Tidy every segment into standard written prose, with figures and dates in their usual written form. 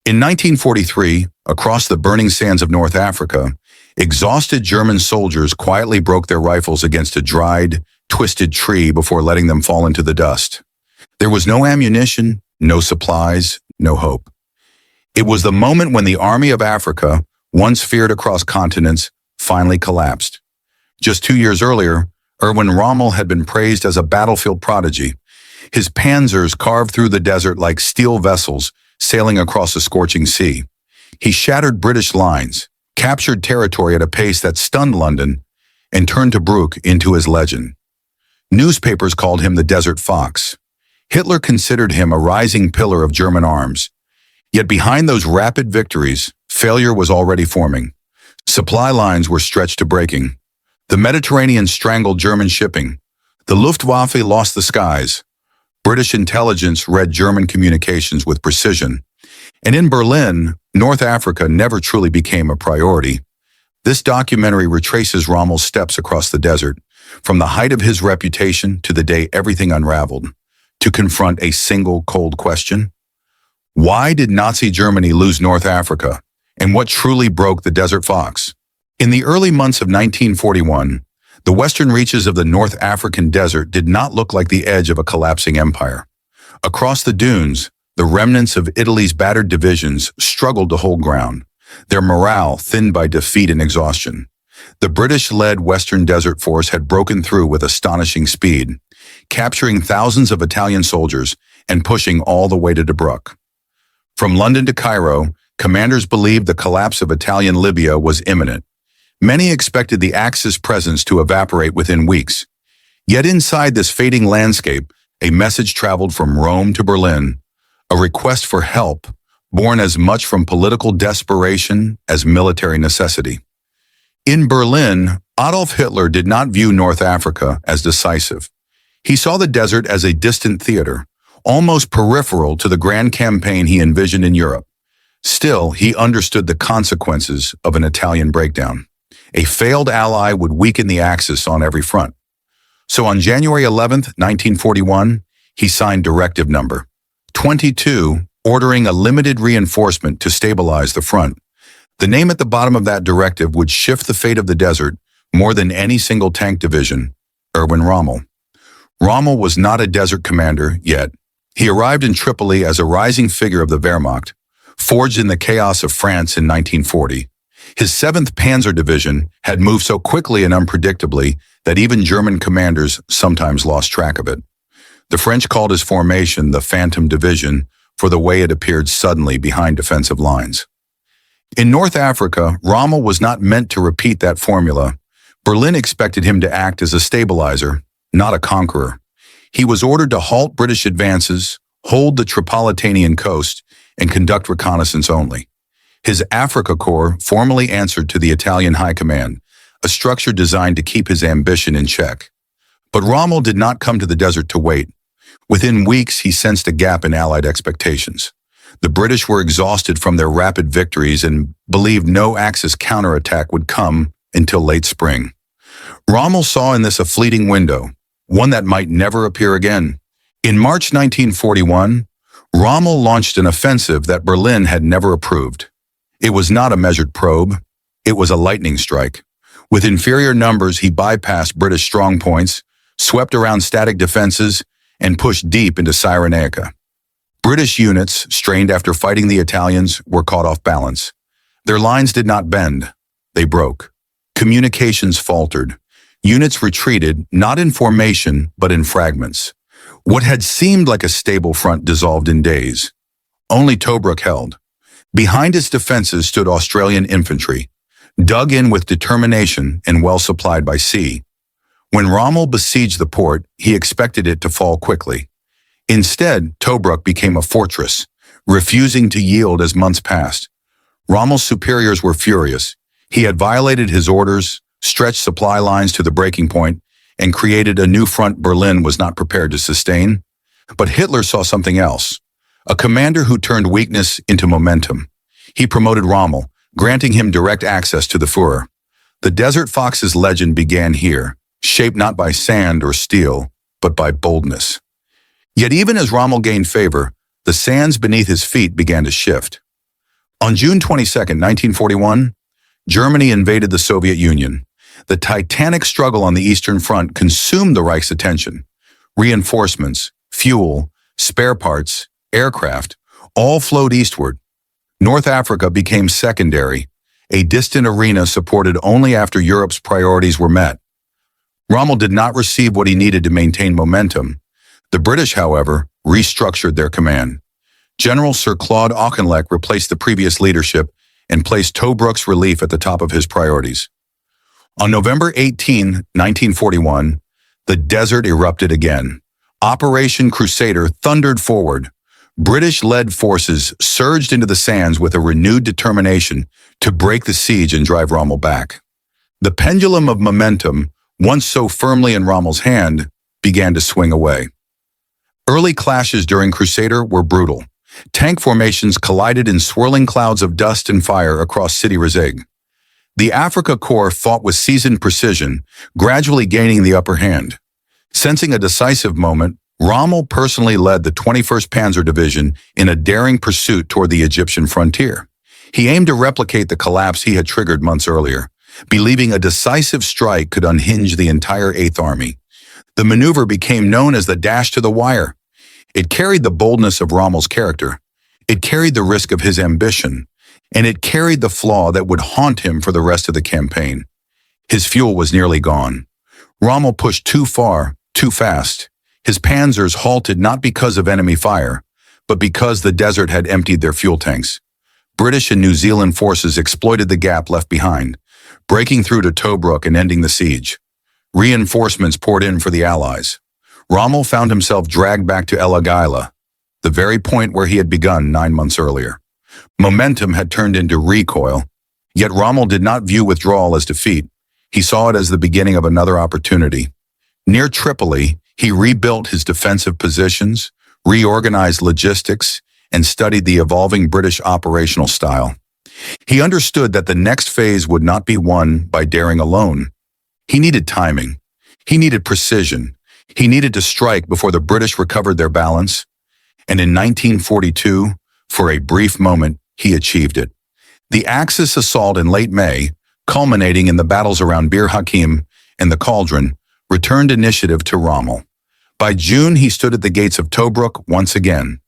In 1943, across the burning sands of North Africa, exhausted German soldiers quietly broke their rifles against a dried, twisted tree before letting them fall into the dust. There was no ammunition, no supplies, no hope. It was the moment when the Army of Africa, once feared across continents, finally collapsed. Just 2 years earlier, Erwin Rommel had been praised as a battlefield prodigy. His panzers carved through the desert like steel vessels sailing across a scorching sea. He shattered British lines, captured territory at a pace that stunned London, and turned Tobruk into his legend. Newspapers called him the Desert Fox. Hitler considered him a rising pillar of German arms. Yet behind those rapid victories, failure was already forming. Supply lines were stretched to breaking. The Mediterranean strangled German shipping. The Luftwaffe lost the skies. British intelligence read German communications with precision. And in Berlin, North Africa never truly became a priority. This documentary retraces Rommel's steps across the desert, from the height of his reputation to the day everything unraveled, to confront a single cold question. Why did Nazi Germany lose North Africa, and what truly broke the Desert Fox? In the early months of 1941, the western reaches of the North African desert did not look like the edge of a collapsing empire. Across the dunes, the remnants of Italy's battered divisions struggled to hold ground, their morale thinned by defeat and exhaustion. The British-led Western Desert Force had broken through with astonishing speed, capturing thousands of Italian soldiers and pushing all the way to Tobruk. From London to Cairo, commanders believed the collapse of Italian Libya was imminent. Many expected the Axis presence to evaporate within weeks. Yet inside this fading landscape, a message traveled from Rome to Berlin, a request for help, born as much from political desperation as military necessity. In Berlin, Adolf Hitler did not view North Africa as decisive. He saw the desert as a distant theater, almost peripheral to the grand campaign he envisioned in Europe. Still, he understood the consequences of an Italian breakdown. A failed ally would weaken the Axis on every front. So on January 11, 1941, he signed Directive Number 22, ordering a limited reinforcement to stabilize the front. The name at the bottom of that directive would shift the fate of the desert more than any single tank division: Erwin Rommel. Rommel was not a desert commander yet. He arrived in Tripoli as a rising figure of the Wehrmacht, forged in the chaos of France in 1940. His 7th Panzer Division had moved so quickly and unpredictably that even German commanders sometimes lost track of it. The French called his formation the Phantom Division for the way it appeared suddenly behind defensive lines. In North Africa, Rommel was not meant to repeat that formula. Berlin expected him to act as a stabilizer, not a conqueror. He was ordered to halt British advances, hold the Tripolitanian coast, and conduct reconnaissance only. His Afrika Korps formally answered to the Italian High Command, a structure designed to keep his ambition in check. But Rommel did not come to the desert to wait. Within weeks, he sensed a gap in Allied expectations. The British were exhausted from their rapid victories and believed no Axis counterattack would come until late spring. Rommel saw in this a fleeting window, one that might never appear again. In March 1941, Rommel launched an offensive that Berlin had never approved. It was not a measured probe. It was a lightning strike. With inferior numbers, he bypassed British strongpoints, swept around static defenses, and pushed deep into Cyrenaica. British units, strained after fighting the Italians, were caught off balance. Their lines did not bend. They broke. Communications faltered. Units retreated, not in formation, but in fragments. What had seemed like a stable front dissolved in days. Only Tobruk held. Behind its defenses stood Australian infantry, dug in with determination and well supplied by sea. When Rommel besieged the port, he expected it to fall quickly. Instead, Tobruk became a fortress, refusing to yield as months passed. Rommel's superiors were furious. He had violated his orders, stretched supply lines to the breaking point, and created a new front Berlin was not prepared to sustain. But Hitler saw something else. A commander who turned weakness into momentum. He promoted Rommel, granting him direct access to the Führer. The Desert Fox's legend began here, shaped not by sand or steel, but by boldness. Yet even as Rommel gained favor, the sands beneath his feet began to shift. On June 22, 1941, Germany invaded the Soviet Union. The titanic struggle on the Eastern Front consumed the Reich's attention. Reinforcements, fuel, spare parts, aircraft, all flowed eastward. North Africa became secondary, a distant arena supported only after Europe's priorities were met. Rommel did not receive what he needed to maintain momentum. The British, however, restructured their command. General Sir Claude Auchinleck replaced the previous leadership and placed Tobruck's relief at the top of his priorities. On November 18, 1941, the desert erupted again. Operation Crusader thundered forward. British-led forces surged into the sands with a renewed determination to break the siege and drive Rommel back. The pendulum of momentum, once so firmly in Rommel's hand, began to swing away. Early clashes during Crusader were brutal. Tank formations collided in swirling clouds of dust and fire across Sidi Rezegh. The Afrika Korps fought with seasoned precision, gradually gaining the upper hand. Sensing a decisive moment, Rommel personally led the 21st Panzer Division in a daring pursuit toward the Egyptian frontier. He aimed to replicate the collapse he had triggered months earlier, believing a decisive strike could unhinge the entire Eighth Army. The maneuver became known as the Dash to the Wire. It carried the boldness of Rommel's character. It carried the risk of his ambition. And it carried the flaw that would haunt him for the rest of the campaign. His fuel was nearly gone. Rommel pushed too far, too fast. His panzers halted not because of enemy fire, but because the desert had emptied their fuel tanks. British and New Zealand forces exploited the gap left behind, breaking through to Tobruk and ending the siege. Reinforcements poured in for the Allies. Rommel found himself dragged back to El Agheila, the very point where he had begun 9 months earlier. Momentum had turned into recoil, yet Rommel did not view withdrawal as defeat. He saw it as the beginning of another opportunity. Near Tripoli, he rebuilt his defensive positions, reorganized logistics, and studied the evolving British operational style. He understood that the next phase would not be won by daring alone. He needed timing. He needed precision. He needed to strike before the British recovered their balance. And in 1942, for a brief moment, he achieved it. The Axis assault in late May, culminating in the battles around Bir Hakeim and the Cauldron, returned initiative to Rommel. By June, he stood at the gates of Tobruk once again.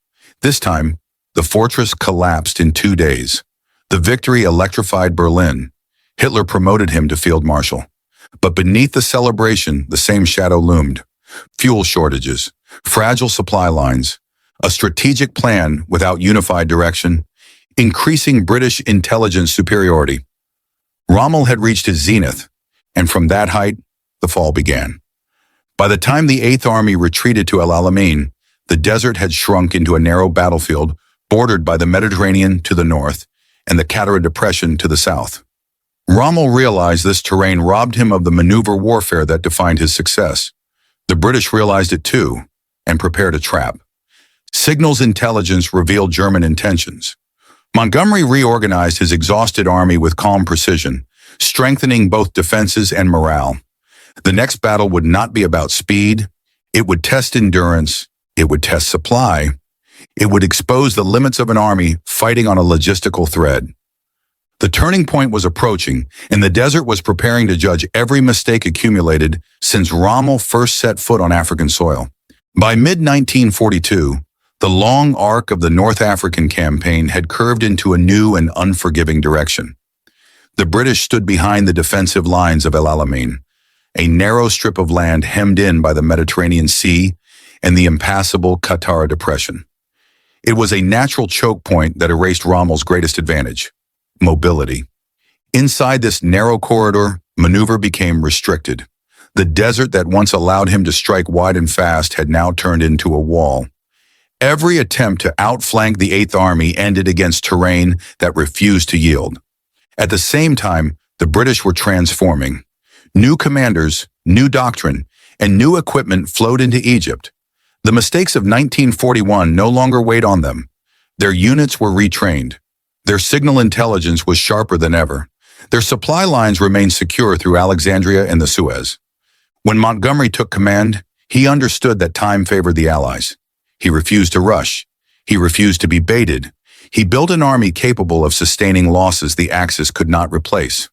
This time, the fortress collapsed in 2 days. The victory electrified Berlin. Hitler promoted him to field marshal. But beneath the celebration, the same shadow loomed. Fuel shortages, fragile supply lines, a strategic plan without unified direction, increasing British intelligence superiority. Rommel had reached his zenith, and from that height, the fall began. By the time the Eighth Army retreated to Alamein, the desert had shrunk into a narrow battlefield bordered by the Mediterranean to the north and the Qattara Depression to the south. Rommel realized this terrain robbed him of the maneuver warfare that defined his success. The British realized it too, and prepared a trap. Signals intelligence revealed German intentions. Montgomery reorganized his exhausted army with calm precision, strengthening both defenses and morale. The next battle would not be about speed. It would test endurance. It would test supply. It would expose the limits of an army fighting on a logistical thread. The turning point was approaching, and the desert was preparing to judge every mistake accumulated since Rommel first set foot on African soil. By mid-1942, the long arc of the North African campaign had curved into a new and unforgiving direction. The British stood behind the defensive lines of El Alamein, a narrow strip of land hemmed in by the Mediterranean Sea and the impassable Qattara Depression. It was a natural choke point that erased Rommel's greatest advantage: mobility. Inside this narrow corridor, maneuver became restricted. The desert that once allowed him to strike wide and fast had now turned into a wall. Every attempt to outflank the Eighth Army ended against terrain that refused to yield. At the same time, the British were transforming. New commanders, new doctrine, and new equipment flowed into Egypt. The mistakes of 1941 no longer weighed on them. Their units were retrained. Their signal intelligence was sharper than ever. Their supply lines remained secure through Alexandria and the Suez. When Montgomery took command, he understood that time favored the Allies. He refused to rush. He refused to be baited. He built an army capable of sustaining losses the Axis could not replace.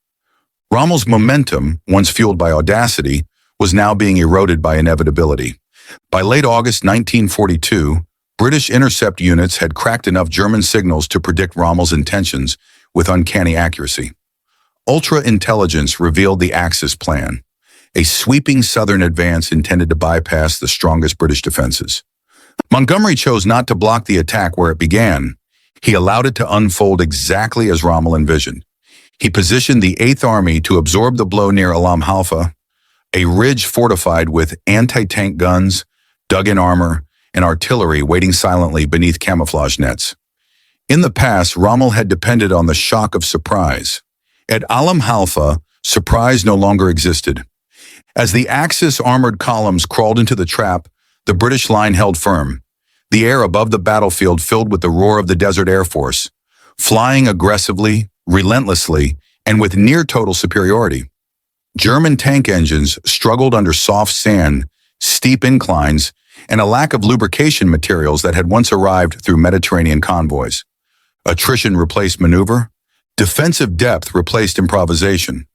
Rommel's momentum, once fueled by audacity, was now being eroded by inevitability. By late August 1942, British intercept units had cracked enough German signals to predict Rommel's intentions with uncanny accuracy. Ultra-intelligence revealed the Axis plan, a sweeping southern advance intended to bypass the strongest British defenses. Montgomery chose not to block the attack where it began. He allowed it to unfold exactly as Rommel envisioned. He positioned the 8th Army to absorb the blow near Alamein, a ridge fortified with anti-tank guns, dug-in armor, and artillery waiting silently beneath camouflage nets. In the past, Rommel had depended on the shock of surprise. At Alamein, surprise no longer existed. As the Axis armored columns crawled into the trap, the British line held firm. The air above the battlefield filled with the roar of the Desert Air Force, flying aggressively, relentlessly, and with near-total superiority. German tank engines struggled under soft sand, steep inclines, and a lack of lubrication materials that had once arrived through Mediterranean convoys. Attrition replaced maneuver. Defensive depth replaced improvisation.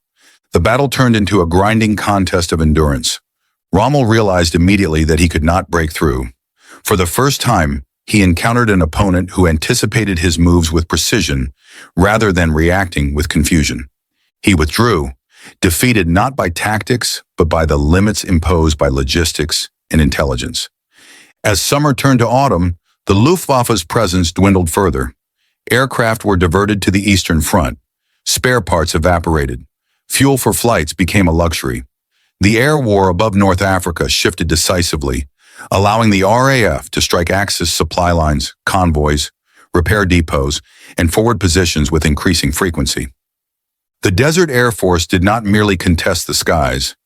The battle turned into a grinding contest of endurance. Rommel realized immediately that he could not break through. For the first time, he encountered an opponent who anticipated his moves with precision rather than reacting with confusion. He withdrew, defeated not by tactics, but by the limits imposed by logistics and intelligence. As summer turned to autumn, the Luftwaffe's presence dwindled further. Aircraft were diverted to the Eastern Front. Spare parts evaporated. Fuel for flights became a luxury. The air war above North Africa shifted decisively, allowing the RAF to strike Axis supply lines, convoys, repair depots, and forward positions with increasing frequency. The Desert Air Force did not merely contest the skies,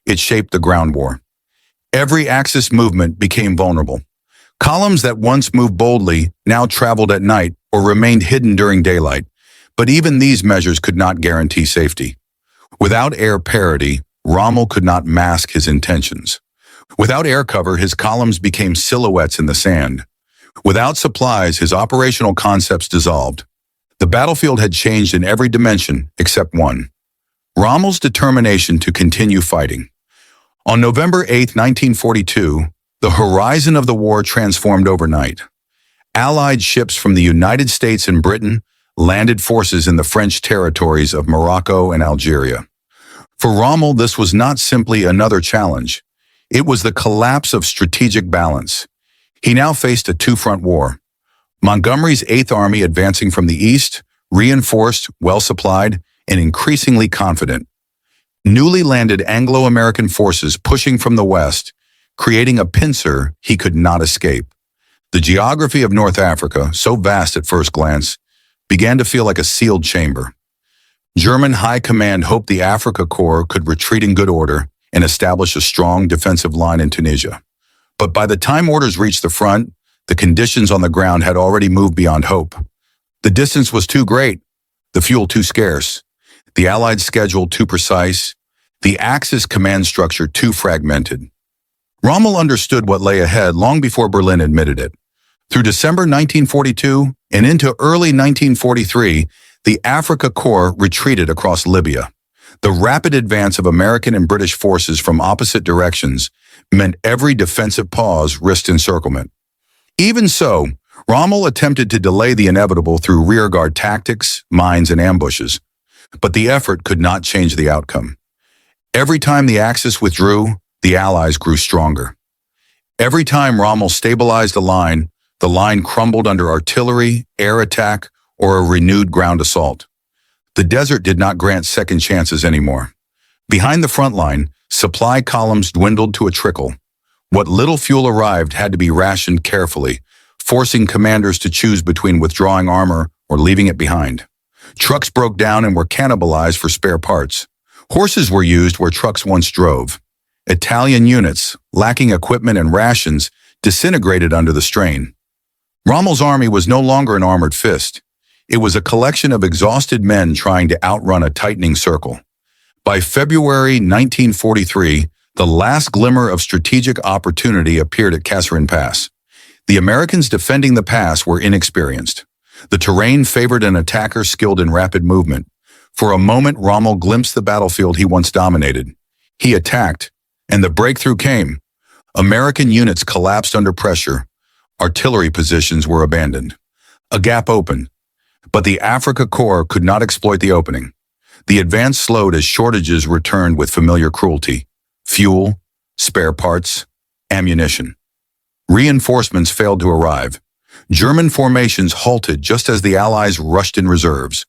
it shaped the ground war. Every Axis movement became vulnerable. Columns that once moved boldly now traveled at night or remained hidden during daylight, but even these measures could not guarantee safety. Without air parity, Rommel could not mask his intentions. Without air cover, his columns became silhouettes in the sand. Without supplies, his operational concepts dissolved. The battlefield had changed in every dimension except one: Rommel's determination to continue fighting. On November 8, 1942, the horizon of the war transformed overnight. Allied ships from the United States and Britain landed forces in the French territories of Morocco and Algeria. For Rommel, this was not simply another challenge. It was the collapse of strategic balance. He now faced a two-front war. Montgomery's 8th Army advancing from the east, reinforced, well-supplied, and increasingly confident. Newly landed Anglo-American forces pushing from the west, creating a pincer he could not escape. The geography of North Africa, so vast at first glance, began to feel like a sealed chamber. German high command hoped the Afrika Korps could retreat in good order and establish a strong defensive line in Tunisia. But by the time orders reached the front, the conditions on the ground had already moved beyond hope. The distance was too great, the fuel too scarce, the Allied schedule too precise, the Axis command structure too fragmented. Rommel understood what lay ahead long before Berlin admitted it. Through December 1942 and into early 1943, the Afrika Korps retreated across Libya. The rapid advance of American and British forces from opposite directions meant every defensive pause risked encirclement. Even so, Rommel attempted to delay the inevitable through rearguard tactics, mines, and ambushes. But the effort could not change the outcome. Every time the Axis withdrew, the Allies grew stronger. Every time Rommel stabilized the line crumbled under artillery, air attack, or a renewed ground assault. The desert did not grant second chances anymore. Behind the front line, supply columns dwindled to a trickle. What little fuel arrived had to be rationed carefully, forcing commanders to choose between withdrawing armor or leaving it behind. Trucks broke down and were cannibalized for spare parts. Horses were used where trucks once drove. Italian units, lacking equipment and rations, disintegrated under the strain. Rommel's army was no longer an armored fist. It was a collection of exhausted men trying to outrun a tightening circle. By February 1943, the last glimmer of strategic opportunity appeared at Kasserine Pass. The Americans defending the pass were inexperienced. The terrain favored an attacker skilled in rapid movement. For a moment, Rommel glimpsed the battlefield he once dominated. He attacked, and the breakthrough came. American units collapsed under pressure. Artillery positions were abandoned. A gap opened, but the Afrika Korps could not exploit the opening. The advance slowed as shortages returned with familiar cruelty: fuel, spare parts, ammunition. Reinforcements failed to arrive. German formations halted just as the Allies rushed in reserves.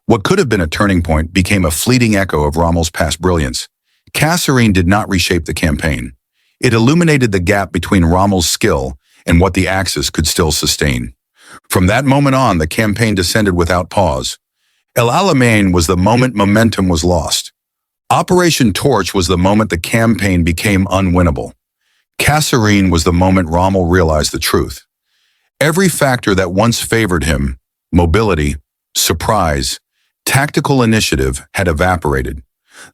What could have been a turning point became a fleeting echo of Rommel's past brilliance. Kasserine did not reshape the campaign. It illuminated the gap between Rommel's skill and what the Axis could still sustain. From that moment on, the campaign descended without pause. El Alamein was the moment momentum was lost. Operation Torch was the moment the campaign became unwinnable. Kasserine was the moment Rommel realized the truth. Every factor that once favored him, mobility, surprise, tactical initiative, had evaporated.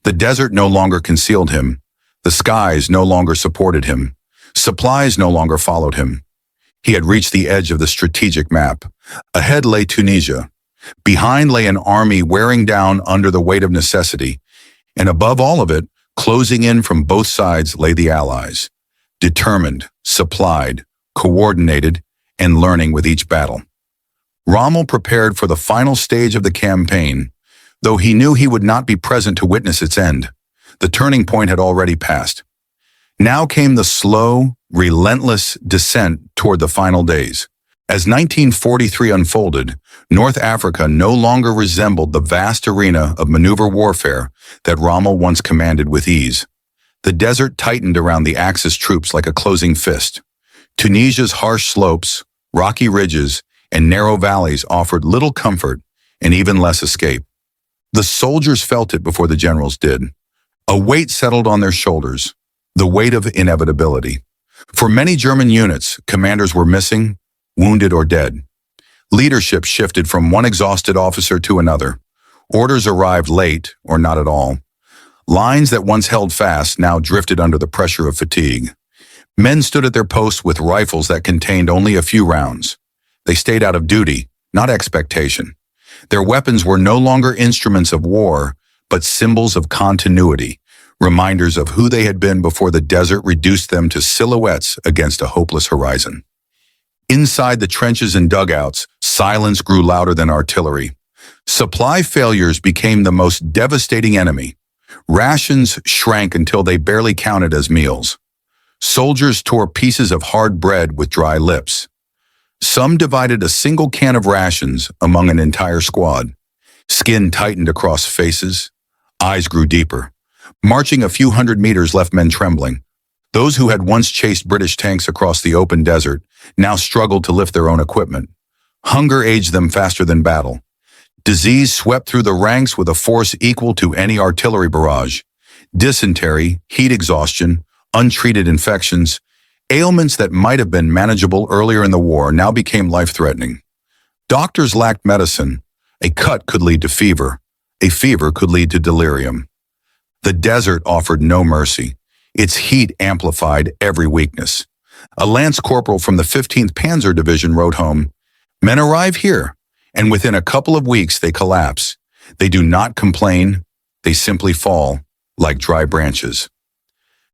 The desert no longer concealed him. The skies no longer supported him. Supplies no longer followed him. He had reached the edge of the strategic map. Ahead lay Tunisia. Behind lay an army wearing down under the weight of necessity. And above all of it, closing in from both sides, lay the Allies. Determined, supplied, coordinated, and learning with each battle. Rommel prepared for the final stage of the campaign, though he knew he would not be present to witness its end. The turning point had already passed. Now came the slow, relentless descent toward the final days. As 1943 unfolded, North Africa no longer resembled the vast arena of maneuver warfare that Rommel once commanded with ease. The desert tightened around the Axis troops like a closing fist. Tunisia's harsh slopes, rocky ridges, and narrow valleys offered little comfort and even less escape. The soldiers felt it before the generals did. A weight settled on their shoulders, the weight of inevitability. For many German units, commanders were missing, wounded, or dead. Leadership shifted from one exhausted officer to another. Orders arrived late, or not at all. Lines that once held fast now drifted under the pressure of fatigue. Men stood at their posts with rifles that contained only a few rounds. They stayed out of duty, not expectation. Their weapons were no longer instruments of war, but symbols of continuity, reminders of who they had been before the desert reduced them to silhouettes against a hopeless horizon. Inside the trenches and dugouts, silence grew louder than artillery. Supply failures became the most devastating enemy. Rations shrank until they barely counted as meals. Soldiers tore pieces of hard bread with dry lips. Some divided a single can of rations among an entire squad. Skin tightened across faces. Eyes grew deeper. Marching a few hundred meters left men trembling. Those who had once chased British tanks across the open desert now struggled to lift their own equipment. Hunger aged them faster than battle. Disease swept through the ranks with a force equal to any artillery barrage. Dysentery, heat exhaustion, untreated infections, ailments that might have been manageable earlier in the war now became life-threatening. Doctors lacked medicine. A cut could lead to fever. A fever could lead to delirium. The desert offered no mercy. Its heat amplified every weakness. A lance corporal from the 15th Panzer Division wrote home, "Men arrive here, and within a couple of weeks they collapse. They do not complain. They simply fall like dry branches."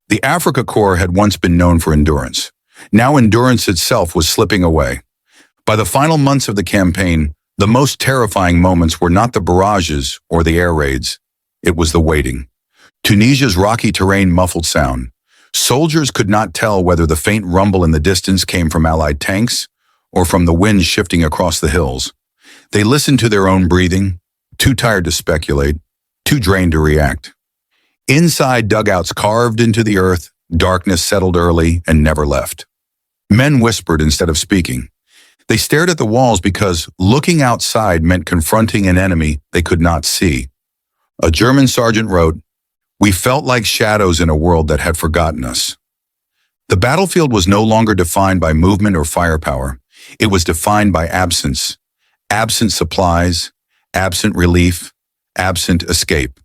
The Afrika Korps had once been known for endurance. Now endurance itself was slipping away. By the final months of the campaign, the most terrifying moments were not the barrages or the air raids. It was the waiting. Tunisia's rocky terrain muffled sound. Soldiers could not tell whether the faint rumble in the distance came from Allied tanks or from the wind shifting across the hills. They listened to their own breathing, too tired to speculate, too drained to react. Inside dugouts carved into the earth, darkness settled early and never left. Men whispered instead of speaking. They stared at the walls because looking outside meant confronting an enemy they could not see. A German sergeant wrote, "We felt like shadows in a world that had forgotten us." The battlefield was no longer defined by movement or firepower. It was defined by absence. Absent supplies, absent relief, absent escape.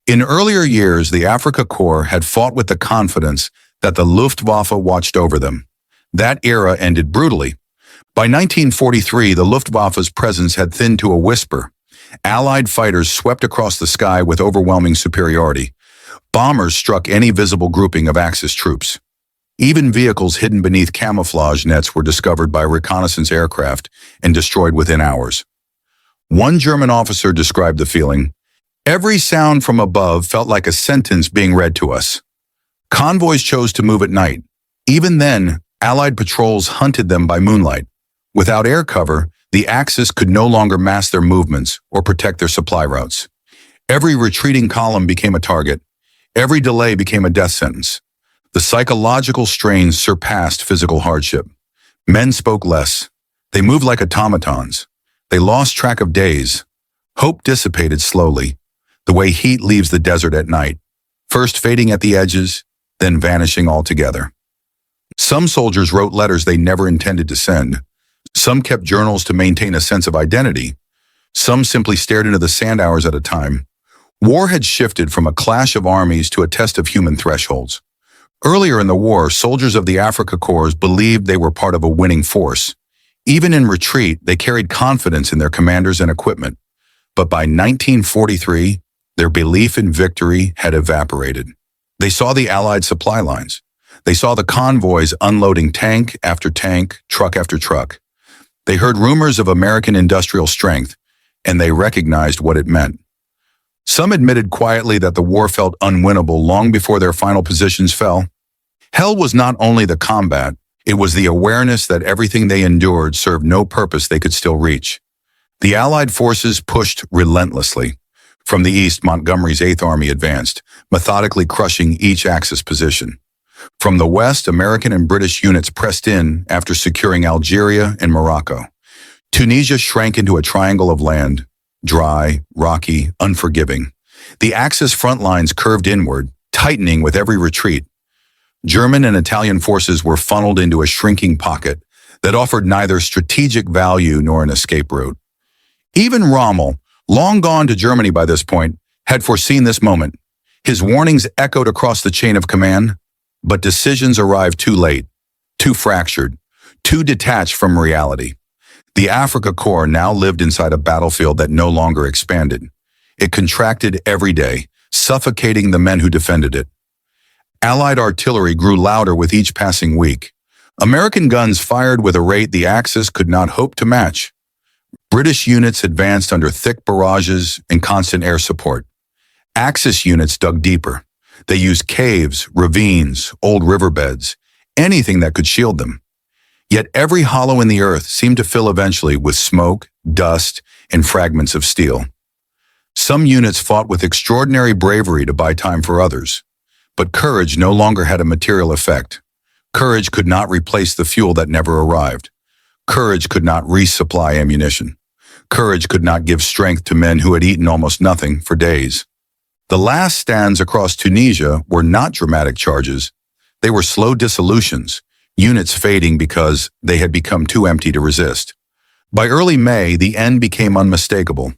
In earlier years, the Afrika Korps had fought with the confidence that the Luftwaffe watched over them. That era ended brutally. By 1943, the Luftwaffe's presence had thinned to a whisper. Allied fighters swept across the sky with overwhelming superiority. Bombers struck any visible grouping of Axis troops. Even vehicles hidden beneath camouflage nets were discovered by reconnaissance aircraft and destroyed within hours. One German officer described the feeling. Every sound from above felt like a sentence being read to us. Convoys chose to move at night. Even then, Allied patrols hunted them by moonlight. Without air cover, the Axis could no longer mask their movements or protect their supply routes. Every retreating column became a target. Every delay became a death sentence. The psychological strains surpassed physical hardship. Men spoke less. They moved like automatons. They lost track of days. Hope dissipated slowly, the way heat leaves the desert at night, first fading at the edges, then vanishing altogether. Some soldiers wrote letters they never intended to send. Some kept journals to maintain a sense of identity. Some simply stared into the sand hours at a time. War had shifted from a clash of armies to a test of human thresholds. Earlier in the war, soldiers of the Afrika Korps believed they were part of a winning force. Even in retreat, they carried confidence in their commanders and equipment. But by 1943, their belief in victory had evaporated. They saw the Allied supply lines. They saw the convoys unloading tank after tank, truck after truck. They heard rumors of American industrial strength, and they recognized what it meant. Some admitted quietly that the war felt unwinnable long before their final positions fell. Hell was not only the combat, it was the awareness that everything they endured served no purpose they could still reach. The Allied forces pushed relentlessly. From the east, Montgomery's 8th Army advanced, methodically crushing each Axis position. From the west, American and British units pressed in after securing Algeria and Morocco. Tunisia shrank into a triangle of land, dry, rocky, unforgiving. The Axis front lines curved inward, tightening with every retreat. German and Italian forces were funneled into a shrinking pocket that offered neither strategic value nor an escape route. Even Rommel, long gone to Germany by this point, had foreseen this moment. His warnings echoed across the chain of command, but decisions arrived too late, too fractured, too detached from reality. The Afrika Korps now lived inside a battlefield that no longer expanded. It contracted every day, suffocating the men who defended it. Allied artillery grew louder with each passing week. American guns fired with a rate the Axis could not hope to match. British units advanced under thick barrages and constant air support. Axis units dug deeper. They used caves, ravines, old riverbeds, anything that could shield them. Yet every hollow in the earth seemed to fill eventually with smoke, dust, and fragments of steel. Some units fought with extraordinary bravery to buy time for others. But courage no longer had a material effect. Courage could not replace the fuel that never arrived. Courage could not resupply ammunition. Courage could not give strength to men who had eaten almost nothing for days. The last stands across Tunisia were not dramatic charges. They were slow dissolutions, units fading because they had become too empty to resist. By early May, the end became unmistakable.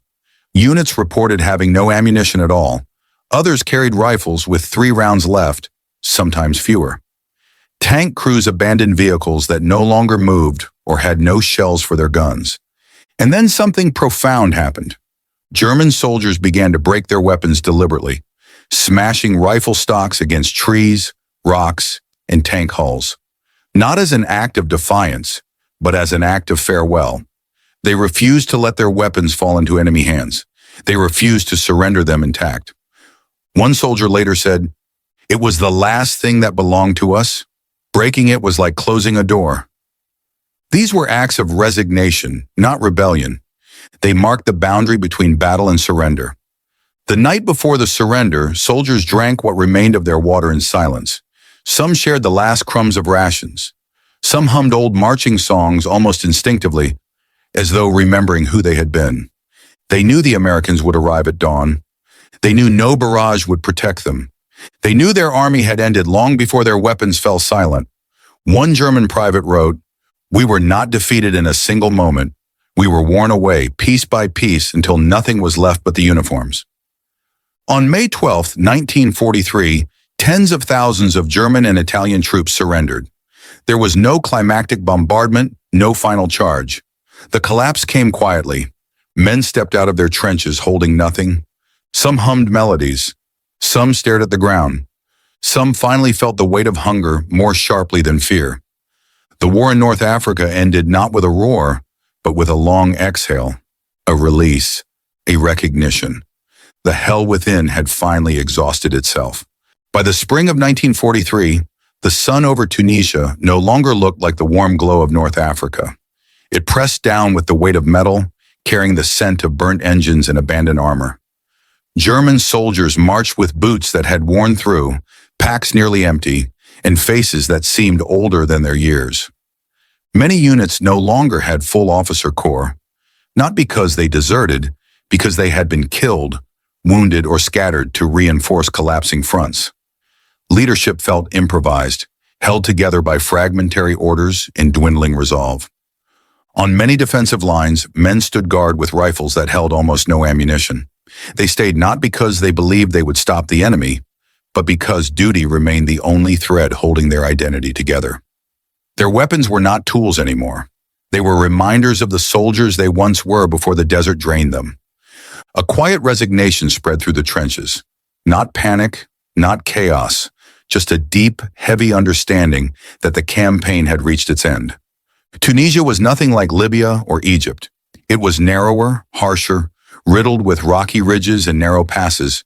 Units reported having no ammunition at all. Others carried rifles with 3 rounds left, sometimes fewer. Tank crews abandoned vehicles that no longer moved or had no shells for their guns. And then something profound happened. German soldiers began to break their weapons deliberately, smashing rifle stocks against trees, rocks, and tank hulls. Not as an act of defiance, but as an act of farewell. They refused to let their weapons fall into enemy hands. They refused to surrender them intact. One soldier later said, "It was the last thing that belonged to us. Breaking it was like closing a door." These were acts of resignation, not rebellion. They marked the boundary between battle and surrender. The night before the surrender, soldiers drank what remained of their water in silence. Some shared the last crumbs of rations. Some hummed old marching songs almost instinctively, as though remembering who they had been. They knew the Americans would arrive at dawn. They knew no barrage would protect them. They knew their army had ended long before their weapons fell silent. One German private wrote, "We were not defeated in a single moment. We were worn away, piece by piece, until nothing was left but the uniforms." On May 12, 1943, tens of thousands of German and Italian troops surrendered. There was no climactic bombardment, No final charge. The collapse came quietly. Men stepped out of their trenches holding nothing. Some hummed melodies. Some stared at the ground. Some finally felt the weight of hunger more sharply than fear. The war in North Africa ended not with a roar, but with a long exhale, a release, a recognition. The hell within had finally exhausted itself. By the spring of 1943, the sun over Tunisia no longer looked like the warm glow of North Africa. It pressed down with the weight of metal, carrying the scent of burnt engines and abandoned armor. German soldiers marched with boots that had worn through, packs nearly empty, and faces that seemed older than their years. Many units no longer had full officer corps, not because they deserted, because they had been killed, wounded, or scattered to reinforce collapsing fronts. Leadership felt improvised, held together by fragmentary orders and dwindling resolve. On many defensive lines, men stood guard with rifles that held almost no ammunition. They stayed not because they believed they would stop the enemy, but because duty remained the only thread holding their identity together. Their weapons were not tools anymore. They were reminders of the soldiers they once were before the desert drained them. A quiet resignation spread through the trenches. Not panic, not chaos, just a deep, heavy understanding that the campaign had reached its end. Tunisia was nothing like Libya or Egypt. It was narrower, harsher, riddled with rocky ridges and narrow passes.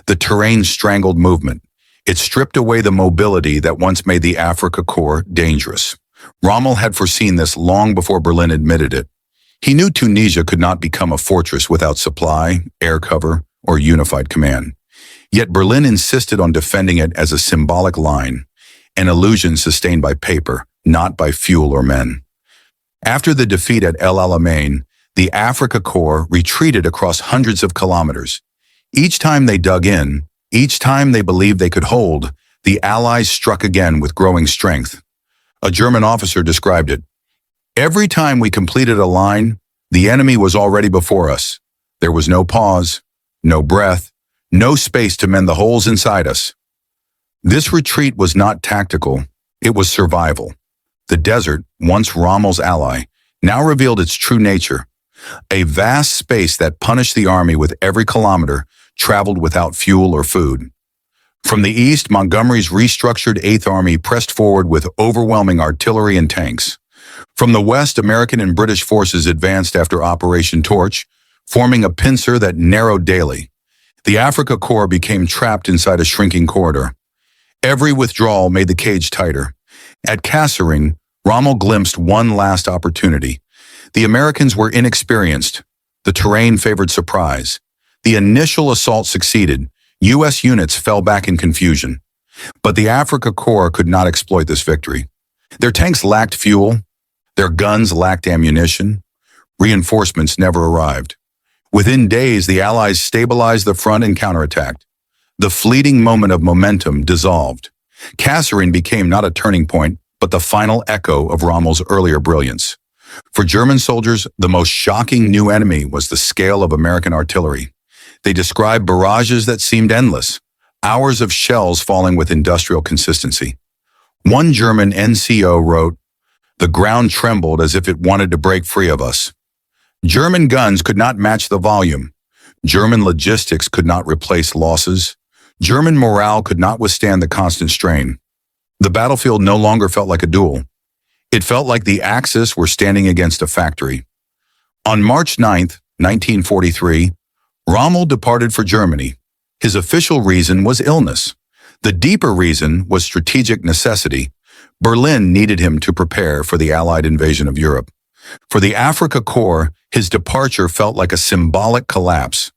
The terrain strangled movement. It stripped away the mobility that once made the Afrika Korps dangerous. Rommel had foreseen this long before Berlin admitted it. He knew Tunisia could not become a fortress without supply, air cover, or unified command. Yet Berlin insisted on defending it as a symbolic line, an illusion sustained by paper, not by fuel or men. After the defeat at El Alamein, the Afrika Korps retreated across hundreds of kilometers. Each time they dug in, each time they believed they could hold, the Allies struck again with growing strength. A German officer described it. Every time we completed a line, the enemy was already before us. There was no pause, no breath, no space to mend the holes inside us. This retreat was not tactical, it was survival. The desert, once Rommel's ally, now revealed its true nature. A vast space that punished the army with every kilometer traveled without fuel or food. From the east, Montgomery's restructured 8th Army pressed forward with overwhelming artillery and tanks. From the west, American and British forces advanced after Operation Torch, forming a pincer that narrowed daily. The Afrika Korps became trapped inside a shrinking corridor. Every withdrawal made the cage tighter. At Kasserine, Rommel glimpsed one last opportunity. The Americans were inexperienced. The terrain favored surprise. The initial assault succeeded. U.S. units fell back in confusion. But the Afrika Korps could not exploit this victory. Their tanks lacked fuel. Their guns lacked ammunition. Reinforcements never arrived. Within days, the Allies stabilized the front and counterattacked. The fleeting moment of momentum dissolved. Kasserine became not a turning point, but the final echo of Rommel's earlier brilliance. For German soldiers, the most shocking new enemy was the scale of American artillery. They described barrages that seemed endless, hours of shells falling with industrial consistency. One German NCO wrote, "The ground trembled as if it wanted to break free of us." German guns could not match the volume. German logistics could not replace losses. German morale could not withstand the constant strain. The battlefield no longer felt like a duel. It felt like the Axis were standing against a factory. On March 9th, 1943, Rommel departed for Germany. His official reason was illness. The deeper reason was strategic necessity. Berlin needed him to prepare for the Allied invasion of Europe. For the Afrika Korps, his departure felt like a symbolic collapse.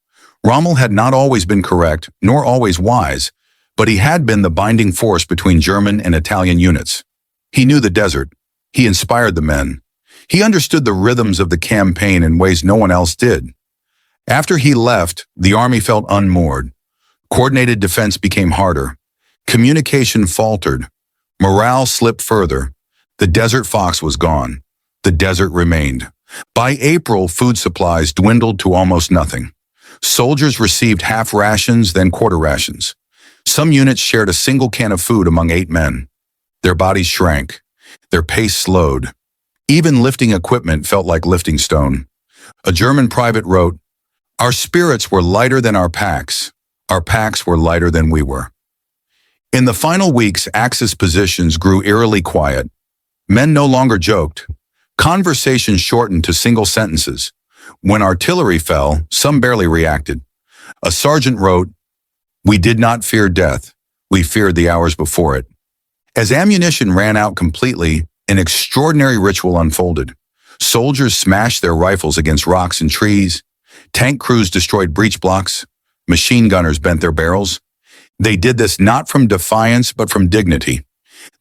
Rommel had not always been correct, nor always wise, but he had been the binding force between German and Italian units. He knew the desert. He inspired the men. He understood the rhythms of the campaign in ways no one else did. After he left, the army felt unmoored. Coordinated defense became harder. Communication faltered. Morale slipped further. The desert fox was gone. The desert remained. By April, food supplies dwindled to almost nothing. Soldiers received half rations, then quarter rations. Some units shared a single can of food among 8 men. Their bodies shrank. Their pace slowed. Even lifting equipment felt like lifting stone. A German private wrote, "Our spirits were lighter than our packs. Our packs were lighter than we were." In the final weeks, Axis positions grew eerily quiet. Men no longer joked. Conversations shortened to single sentences. When artillery fell, some barely reacted. A sergeant wrote, "We did not fear death. We feared the hours before it." As ammunition ran out completely, an extraordinary ritual unfolded. Soldiers smashed their rifles against rocks and trees. Tank crews destroyed breech blocks. Machine gunners bent their barrels. They did this not from defiance, but from dignity.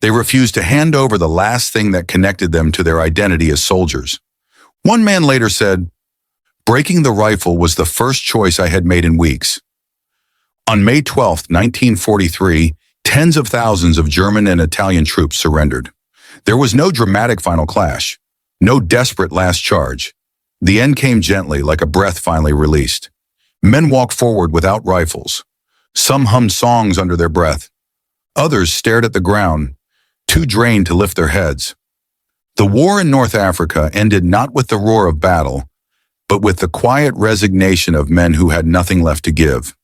They refused to hand over the last thing that connected them to their identity as soldiers. One man later said, "Breaking the rifle was the first choice I had made in weeks." On May 12, 1943, tens of thousands of German and Italian troops surrendered. There was no dramatic final clash, no desperate last charge. The end came gently, like a breath finally released. Men walked forward without rifles. Some hummed songs under their breath. Others stared at the ground, too drained to lift their heads. The war in North Africa ended not with the roar of battle, but with the quiet resignation of men who had nothing left to give.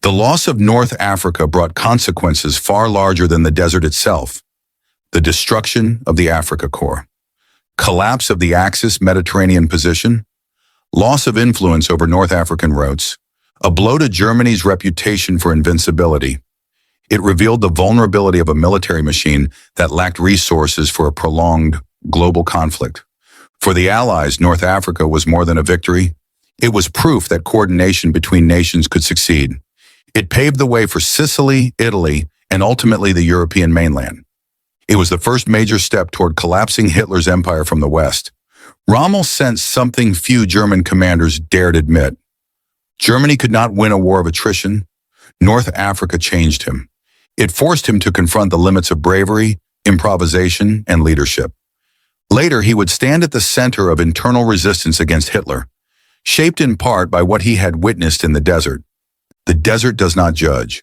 The loss of North Africa brought consequences far larger than the desert itself. The destruction of the Afrika Korps, collapse of the Axis Mediterranean position, loss of influence over North African routes, a blow to Germany's reputation for invincibility. It revealed the vulnerability of a military machine that lacked resources for a prolonged global conflict. For the Allies, North Africa was more than a victory. It was proof that coordination between nations could succeed. It paved the way for Sicily, Italy, and ultimately the European mainland. It was the first major step toward collapsing Hitler's empire from the West. Rommel sensed something few German commanders dared admit. Germany could not win a war of attrition. North Africa changed him. It forced him to confront the limits of bravery, improvisation, and leadership. Later, he would stand at the center of internal resistance against Hitler, shaped in part by what he had witnessed in the desert. The desert does not judge.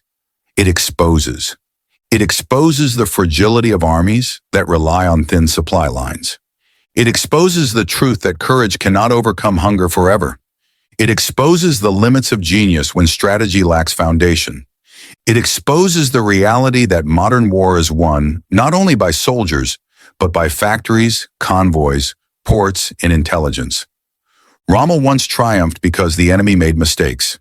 It exposes. It exposes the fragility of armies that rely on thin supply lines. It exposes the truth that courage cannot overcome hunger forever. It exposes the limits of genius when strategy lacks foundation. It exposes the reality that modern war is won not only by soldiers, but by factories, convoys, ports, and intelligence. Rommel once triumphed because the enemy made mistakes.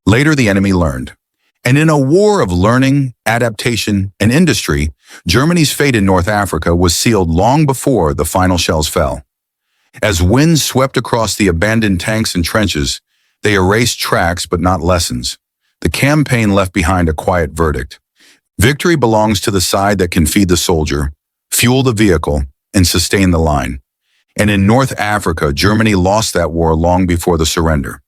Later, the enemy learned. And in a war of learning, adaptation, and industry, Germany's fate in North Africa was sealed long before the final shells fell. As winds swept across the abandoned tanks and trenches, they erased tracks but not lessons. The campaign left behind a quiet verdict. Victory belongs to the side that can feed the soldier, fuel the vehicle, and sustain the line. And in North Africa, Germany lost that war long before the surrender.